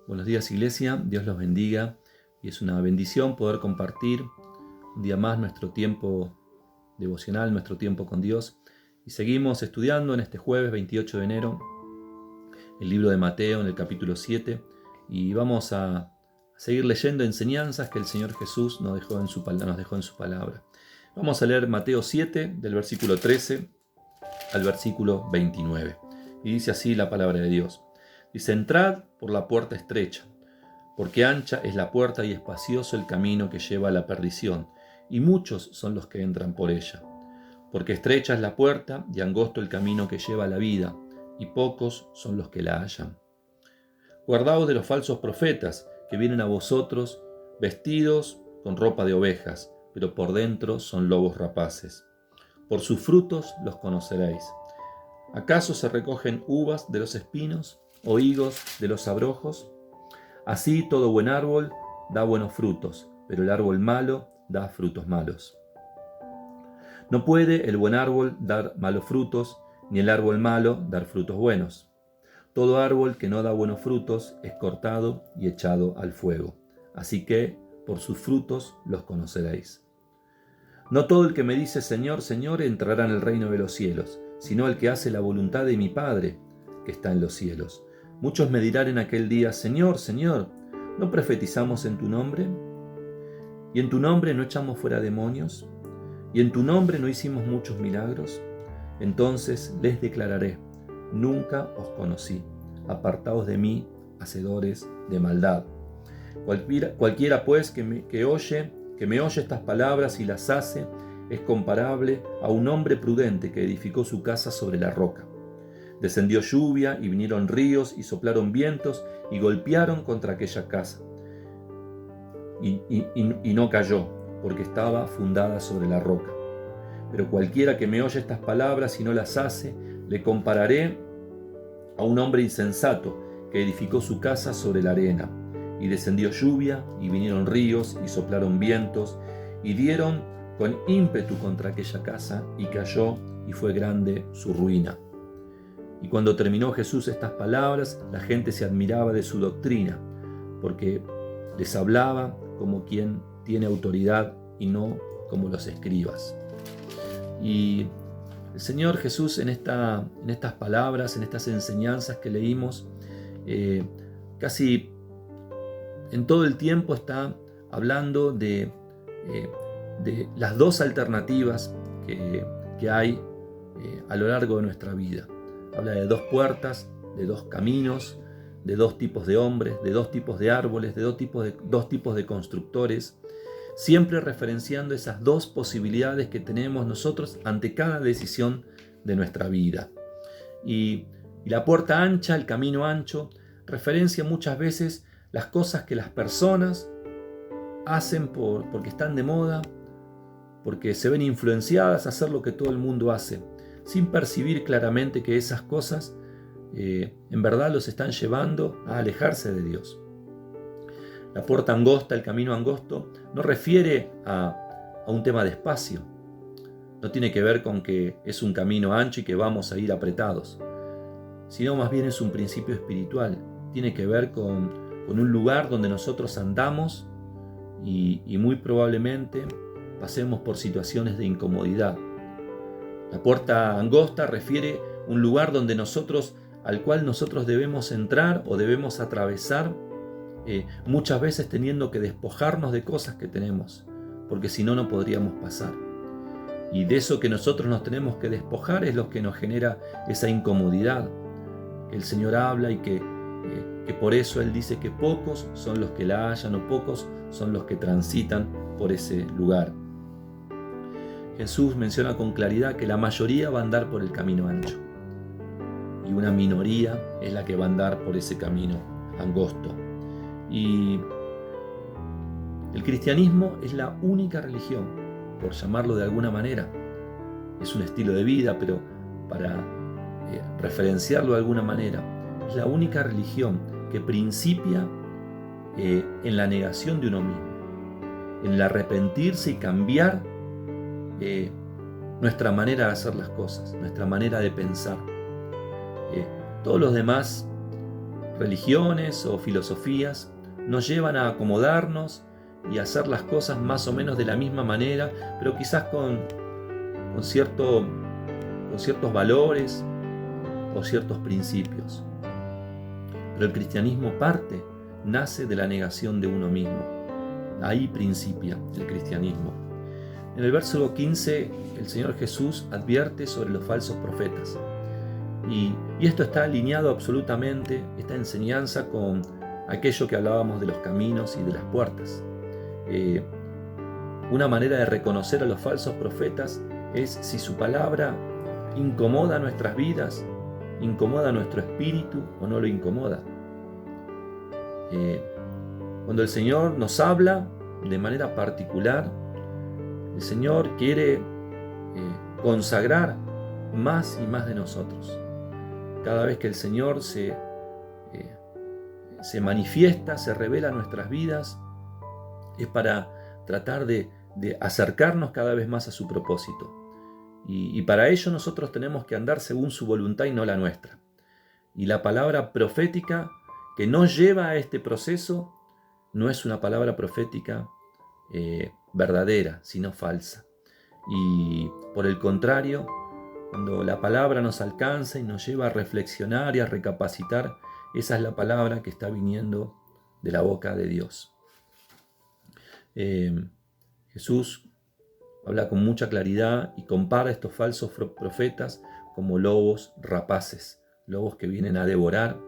Buenos días, Iglesia, Dios los bendiga y es una bendición poder compartir un día más nuestro tiempo devocional, nuestro tiempo con Dios. Y seguimos estudiando en este jueves 28 de enero el libro de Mateo en el capítulo 7 y vamos a seguir leyendo enseñanzas que el Señor Jesús nos dejó en su palabra. Vamos a leer Mateo 7 del versículo 13 al versículo 29 y dice así la palabra de Dios. Dice: entrad por la puerta estrecha, porque ancha es la puerta y espacioso el camino que lleva a la perdición, y muchos son los que entran por ella. Porque estrecha es la puerta y angosto el camino que lleva a la vida, y pocos son los que la hallan. Guardaos de los falsos profetas, que vienen a vosotros vestidos con ropa de ovejas, pero por dentro son lobos rapaces. Por sus frutos los conoceréis. ¿Acaso se recogen uvas de los espinos o higos de los abrojos? Así todo buen árbol da buenos frutos, pero el árbol malo da frutos malos. No puede el buen árbol dar malos frutos, ni el árbol malo dar frutos buenos. Todo árbol que no da buenos frutos es cortado y echado al fuego. Así que por sus frutos los conoceréis. No todo el que me dice Señor, Señor entrará en el reino de los cielos, sino el que hace la voluntad de mi Padre que está en los cielos. Muchos me dirán en aquel día: Señor, Señor, ¿no profetizamos en tu nombre? ¿Y en tu nombre no echamos fuera demonios? ¿Y en tu nombre no hicimos muchos milagros? Entonces les declararé: nunca os conocí. Apartaos de mí, hacedores de maldad. Cualquiera pues que me oye estas palabras y las hace, es comparable a un hombre prudente que edificó su casa sobre la roca. Descendió lluvia y vinieron ríos y soplaron vientos y golpearon contra aquella casa. Y no cayó, porque estaba fundada sobre la roca. Pero cualquiera que me oye estas palabras y no las hace, le compararé a un hombre insensato que edificó su casa sobre la arena. Y descendió lluvia y vinieron ríos y soplaron vientos y dieron con ímpetu contra aquella casa y cayó, y fue grande su ruina. Y cuando terminó Jesús estas palabras, la gente se admiraba de su doctrina, porque les hablaba como quien tiene autoridad y no como los escribas. Y el Señor Jesús en estas palabras, en estas enseñanzas que leímos, casi en todo el tiempo está hablando de las dos alternativas que hay a lo largo de nuestra vida. Habla de dos puertas, de dos caminos, de dos tipos de hombres, de dos tipos de árboles, de dos tipos de constructores, siempre referenciando esas dos posibilidades que tenemos nosotros ante cada decisión de nuestra vida. Y la puerta ancha, el camino ancho, referencia muchas veces las cosas que las personas hacen porque están de moda, porque se ven influenciadas a hacer lo que todo el mundo hace, sin percibir claramente que esas cosas en verdad los están llevando a alejarse de Dios. La puerta angosta, el camino angosto, no refiere a un tema de espacio. No tiene que ver con que es un camino ancho y que vamos a ir apretados, sino más bien es un principio espiritual. Tiene que ver con un lugar donde nosotros andamos y muy probablemente pasemos por situaciones de incomodidad. La puerta angosta refiere un lugar al cual nosotros debemos entrar o debemos atravesar, muchas veces teniendo que despojarnos de cosas que tenemos, porque si no, no podríamos pasar. Y de eso que nosotros nos tenemos que despojar es lo que nos genera esa incomodidad. El Señor habla y que por eso Él dice que pocos son los que la hallan o pocos son los que transitan por ese lugar. Jesús menciona con claridad que la mayoría va a andar por el camino ancho y una minoría es la que va a andar por ese camino angosto. Y el cristianismo es la única religión, por llamarlo de alguna manera. Es un estilo de vida, pero para referenciarlo de alguna manera, es la única religión que principia en la negación de uno mismo, en el arrepentirse y cambiar nuestra manera de hacer las cosas, nuestra manera de pensar. Todos los demás religiones o filosofías nos llevan a acomodarnos y a hacer las cosas más o menos de la misma manera, pero quizás con ciertos valores o ciertos principios. Pero el cristianismo nace de la negación de uno mismo. Ahí principia el cristianismo. En el versículo 15, el Señor Jesús advierte sobre los falsos profetas. Y esto está alineado absolutamente, esta enseñanza, con aquello que hablábamos de los caminos y de las puertas. Una manera de reconocer a los falsos profetas es si su palabra incomoda nuestras vidas, incomoda nuestro espíritu o no lo incomoda. Cuando el Señor nos habla de manera particular, el Señor quiere consagrar más y más de nosotros. Cada vez que el Señor se manifiesta, se revela en nuestras vidas, es para tratar de acercarnos cada vez más a su propósito. Y para ello nosotros tenemos que andar según su voluntad y no la nuestra. Y la palabra profética que nos lleva a este proceso no es una palabra profética verdadera, sino falsa. Y por el contrario, cuando la palabra nos alcanza y nos lleva a reflexionar y a recapacitar, esa es la palabra que está viniendo de la boca de Dios. Jesús habla con mucha claridad y compara a estos falsos profetas como lobos rapaces, lobos que vienen a devorar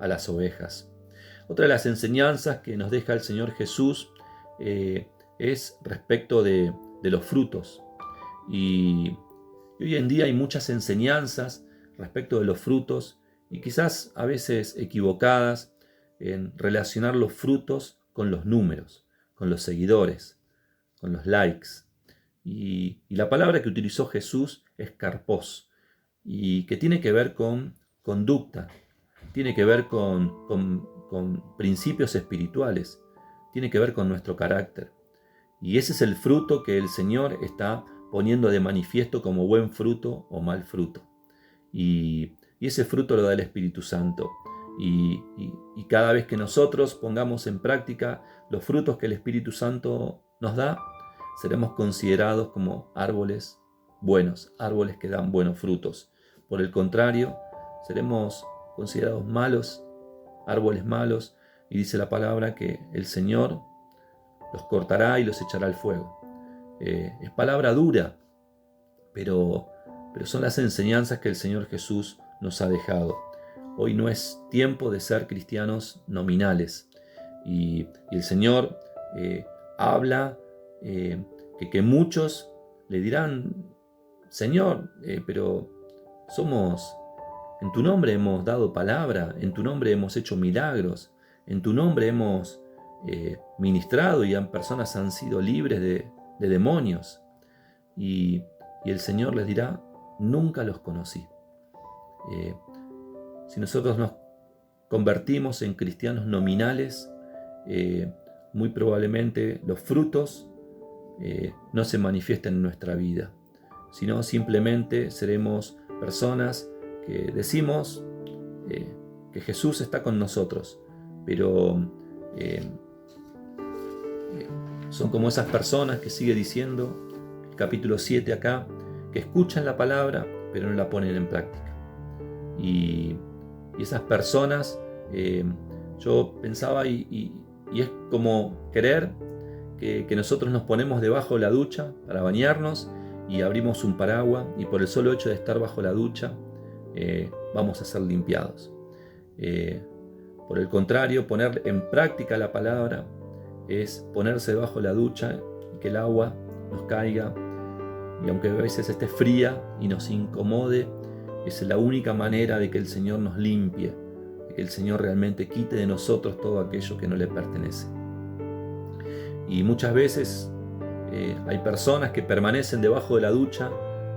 a las ovejas. Otra de las enseñanzas que nos deja el Señor Jesús es respecto de los frutos. Y hoy en día hay muchas enseñanzas respecto de los frutos y quizás a veces equivocadas en relacionar los frutos con los números, con los seguidores, con los likes. Y la palabra que utilizó Jesús es karpos, y que tiene que ver con conducta, tiene que ver con principios espirituales, tiene que ver con nuestro carácter. Y ese es el fruto que el Señor está poniendo de manifiesto como buen fruto o mal fruto. Y ese fruto lo da el Espíritu Santo. Y cada vez que nosotros pongamos en práctica los frutos que el Espíritu Santo nos da, seremos considerados como árboles buenos, árboles que dan buenos frutos. Por el contrario, seremos considerados malos, árboles malos, y dice la palabra que el Señor los cortará y los echará al fuego. Es palabra dura, pero son las enseñanzas que el Señor Jesús nos ha dejado. Hoy no es tiempo de ser cristianos nominales, y el Señor habla que muchos le dirán: Señor, pero en tu nombre hemos dado palabra, en tu nombre hemos hecho milagros, en tu nombre hemos ministrado y personas han sido libres de demonios. Y el Señor les dirá: nunca los conocí. Si nosotros nos convertimos en cristianos nominales, muy probablemente los frutos no se manifiesten en nuestra vida, sino simplemente seremos personas que decimos que Jesús está con nosotros, pero son como esas personas que sigue diciendo el capítulo 7 acá, que escuchan la palabra pero no la ponen en práctica. Y esas personas, yo pensaba, y es como creer que nosotros nos ponemos debajo de la ducha para bañarnos y abrimos un paraguas, y por el solo hecho de estar bajo la ducha vamos a ser limpiados. Por el contrario, poner en práctica la palabra es ponerse debajo de la ducha y que el agua nos caiga, y aunque a veces esté fría y nos incomode, es la única manera de que el Señor nos limpie, de que el Señor realmente quite de nosotros todo aquello que no le pertenece. Y muchas veces hay personas que permanecen debajo de la ducha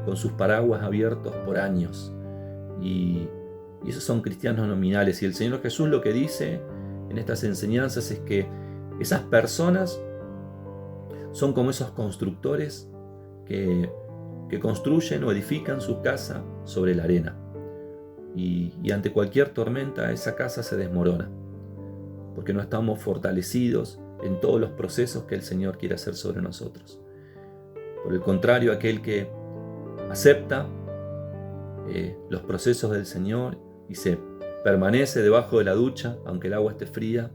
con sus paraguas abiertos por años, y esos son cristianos nominales. Y el Señor Jesús lo que dice en estas enseñanzas es que esas personas son como esos constructores que construyen o edifican su casa sobre la arena. y ante cualquier tormenta esa casa se desmorona, porque no estamos fortalecidos en todos los procesos que el Señor quiere hacer sobre nosotros. Por el contrario, aquel que acepta los procesos del Señor y se permanece debajo de la ducha, aunque el agua esté fría,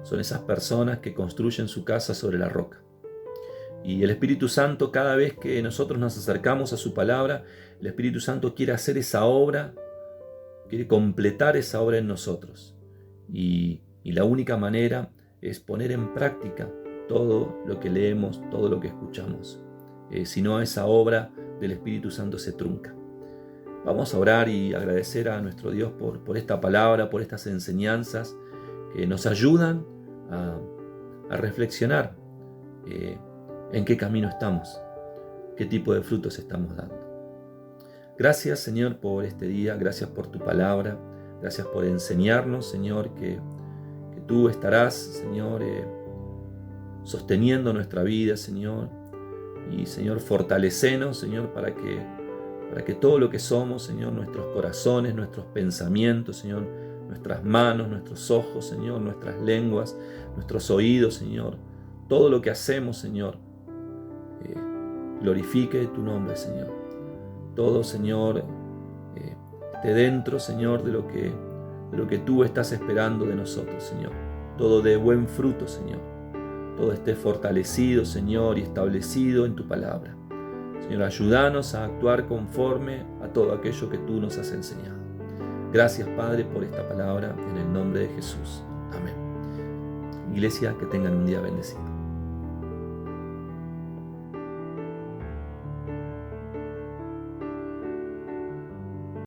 son esas personas que construyen su casa sobre la roca. Y el Espíritu Santo, cada vez que nosotros nos acercamos a su palabra, el Espíritu Santo quiere hacer esa obra, quiere completar esa obra en nosotros. Y la única manera es poner en práctica todo lo que leemos, todo lo que escuchamos. Si no, esa obra del Espíritu Santo se trunca. Vamos a orar y agradecer a nuestro Dios por esta palabra, por estas enseñanzas que nos ayudan a reflexionar en qué camino estamos, qué tipo de frutos estamos dando. Gracias, Señor, por este día, gracias por tu palabra, gracias por enseñarnos, Señor, que tú estarás, Señor, sosteniendo nuestra vida, Señor, y, Señor, fortalecenos, Señor, para que todo lo que somos, Señor, nuestros corazones, nuestros pensamientos, Señor, nuestras manos, nuestros ojos, Señor, nuestras lenguas, nuestros oídos, Señor, todo lo que hacemos, Señor, glorifique tu nombre, Señor. Todo, Señor, esté dentro, Señor, de lo que tú estás esperando de nosotros, Señor. Todo dé buen fruto, Señor. Todo esté fortalecido, Señor, y establecido en tu palabra. Señor, ayúdanos a actuar conforme a todo aquello que tú nos has enseñado. Gracias, Padre, por esta palabra, en el nombre de Jesús. Amén. Iglesia, que tengan un día bendecido.